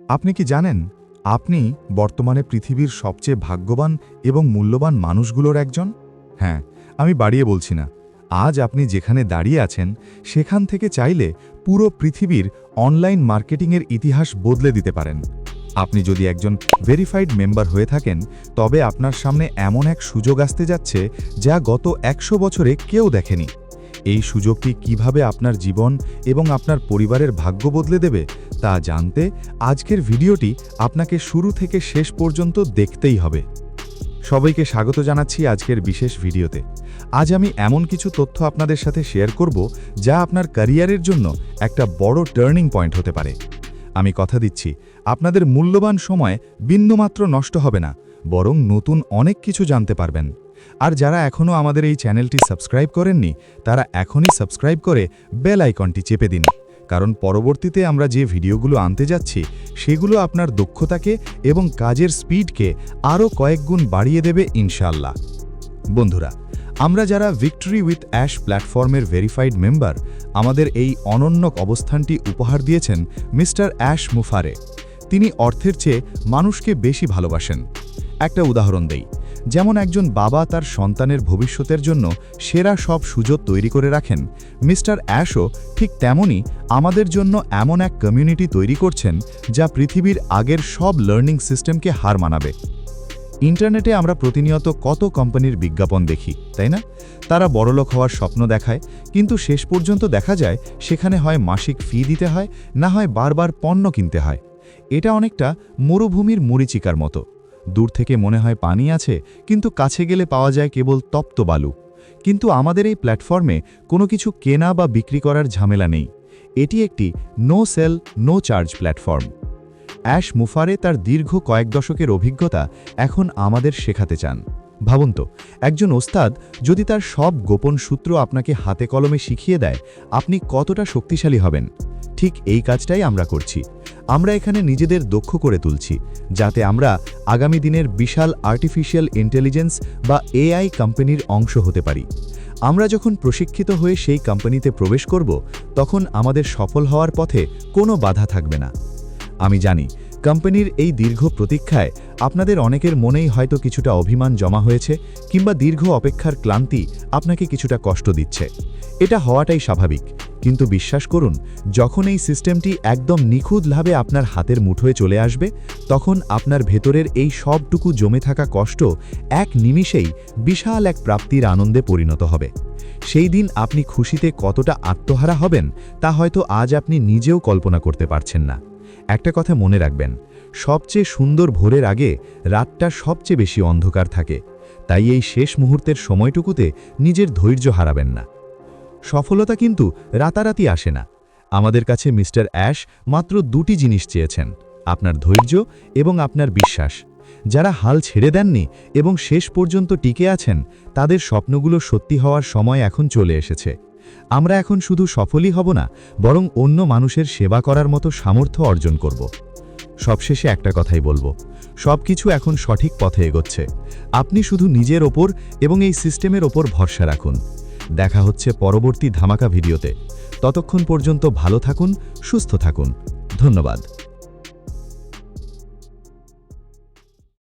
আপনি কি জানেন আপনি বর্তমানে পৃথিবীর সবচেয়ে ভাগ্যবান এবং মূল্যবান মানুষগুলোর একজন? হ্যাঁ, আমি বাড়িয়ে বলছি না। আজ আপনি যেখানে দাঁড়িয়ে আছেন সেখান থেকে চাইলে পুরো পৃথিবীর অনলাইন মার্কেটিংয়ের ইতিহাস বদলে দিতে পারেন। আপনি যদি একজন ভেরিফাইড মেম্বার হয়ে থাকেন, তবে আপনার সামনে এমন এক সুযোগ আসতে যাচ্ছে যা গত ১০০ বছরে কেউ দেখেনি। এই সুযোগটি কিভাবে আপনার জীবন এবং আপনার পরিবারের ভাগ্য বদলে দেবে তা জানতে আজকের ভিডিওটি আপনাকে শুরু থেকে শেষ পর্যন্ত দেখতেই হবে। সবাইকে স্বাগত জানাচ্ছি আজকের বিশেষ ভিডিওতে। আজ আমি এমন কিছু তথ্য আপনাদের সাথে শেয়ার করব যা আপনার ক্যারিয়ারের জন্য একটা বড় টার্নিং পয়েন্ট হতে পারে। আমি কথা দিচ্ছি, আপনাদের মূল্যবান সময় বিন্দুমাত্র নষ্ট হবে না, বরং নতুন অনেক কিছু জানতে পারবেন। আর যারা এখনও আমাদের এই চ্যানেলটি সাবস্ক্রাইব করেননি, তারা এখনই সাবস্ক্রাইব করে বেল আইকনটি চেপে দিন, কারণ পরবর্তীতে আমরা যে ভিডিওগুলো আনতে যাচ্ছি সেগুলো আপনার দক্ষতাকে এবং কাজের স্পিডকে আরও কয়েক গুণ বাড়িয়ে দেবে ইনশাআল্লাহ। বন্ধুরা, আমরা যারা ভিক্টরি উইথ অ্যাশ প্ল্যাটফর্মের ভেরিফাইড মেম্বার, আমাদের এই অনন্য অবস্থানটি উপহার দিয়েছেন মিস্টার অ্যাশ মুফারে। তিনি অর্থের চেয়ে মানুষকে বেশি ভালোবাসেন। একটা উদাহরণ দেই, যেমন একজন বাবা তার সন্তানের ভবিষ্যতের জন্য সেরা সব সুযোগ তৈরি করে রাখেন, মিস্টার অ্যাশও ঠিক তেমনই আমাদের জন্য এমন এক কমিউনিটি তৈরি করছেন যা পৃথিবীর আগের সব লার্নিং সিস্টেমকে হার মানাবে। ইন্টারনেটে আমরা প্রতিনিয়ত কত কোম্পানির বিজ্ঞাপন দেখি, তাই না? তারা বড়লোক হওয়ার স্বপ্ন দেখায়, কিন্তু শেষ পর্যন্ত দেখা যায় সেখানে হয় মাসিক ফি দিতে হয়, না হয় বারবার পণ্য কিনতে হয়। এটা অনেকটা মরুভূমির মরীচিকার মতো। দূর থেকে মনে হয় পানি আছে, কিন্তু কাছে গেলে পাওয়া যায় কেবল তপ্ত বালু। কিন্তু আমাদের এই প্ল্যাটফর্মে কোনো কিছু কেনা বা বিক্রি করার ঝামেলা নেই। এটি একটি no sale no charge platform. অ্যাশ মুফারে তার দীর্ঘ কয়েক দশকের অভিজ্ঞতা এখন আমাদের শেখাতে চান। ভাবুন তো, একজন ওস্তাদ যদি তার সব গোপন সূত্র আপনাকে হাতে কলমে শিখিয়ে দেয়, আপনি কতটা শক্তিশালী হবেন। ঠিক এই কাজটাই আমরা করছি। আমরা এখানে নিজেদের দক্ষ করে তুলছি, যাতে আমরা আগামী দিনের বিশাল আর্টিফিশিয়াল ইন্টেলিজেন্স বা এআই কোম্পানির অংশ হতে পারি। আমরা যখন প্রশিক্ষিত হয়ে সেই কোম্পানিতে প্রবেশ করব, তখন আমাদের সফল হওয়ার পথে কোনো বাধা থাকবে না। আমি জানি, কোম্পানির এই দীর্ঘ প্রতীক্ষায় আপনাদের অনেকের মনেই হয়তো কিছুটা অভিমান জমা হয়েছে, কিংবা দীর্ঘ অপেক্ষার ক্লান্তি আপনাকে কিছুটা কষ্ট দিচ্ছে। এটা হওয়াটাই স্বাভাবিক, কিন্তু বিশ্বাস করুন, যখন এই সিস্টেমটি একদম নিখুঁতভাবে আপনার হাতের মুঠোয় চলে আসবে, তখন আপনার ভেতরের এই সবটুকু জমে থাকা কষ্ট এক নিমিষেই বিশাল এক প্রাপ্তির আনন্দে পরিণত হবে। সেই দিন আপনি খুশিতে কতটা আত্মহারা হবেন তা হয়তো আজ আপনি নিজেও কল্পনা করতে পারছেন না। একটা কথা মনে রাখবেন, সবচেয়ে সুন্দর ভোরের আগে রাতটা সবচেয়ে বেশি অন্ধকার থাকে। তাই এই শেষ মুহূর্তের সময়টুকুতে নিজের ধৈর্য হারাবেন না। সফলতা কিন্তু রাতারাতি আসে না। আমাদের কাছে মিস্টার অ্যাশ মাত্র দুটি জিনিস চেয়েছেন, আপনার ধৈর্য এবং আপনার বিশ্বাস। যারা হাল ছেড়ে দেননি এবং শেষ পর্যন্ত টিকে আছেন, তাদের স্বপ্নগুলো সত্যি হওয়ার সময় এখন চলে এসেছে। আমরা এখন শুধু সফলই হব না, বরং অন্য মানুষের সেবা করার মতো সামর্থ্য অর্জন করব। সবশেষে একটা কথাই বলবো, সবকিছু এখন সঠিক পথে এগোচ্ছে। আপনি শুধু নিজের ওপর এবং এই সিস্টেমের ওপর ভরসা রাখুন। দেখা হচ্ছে পরবর্তী ধামাকা ভিডিওতে। ততক্ষণ পর্যন্ত ভালো থাকুন, সুস্থ থাকুন। ধন্যবাদ।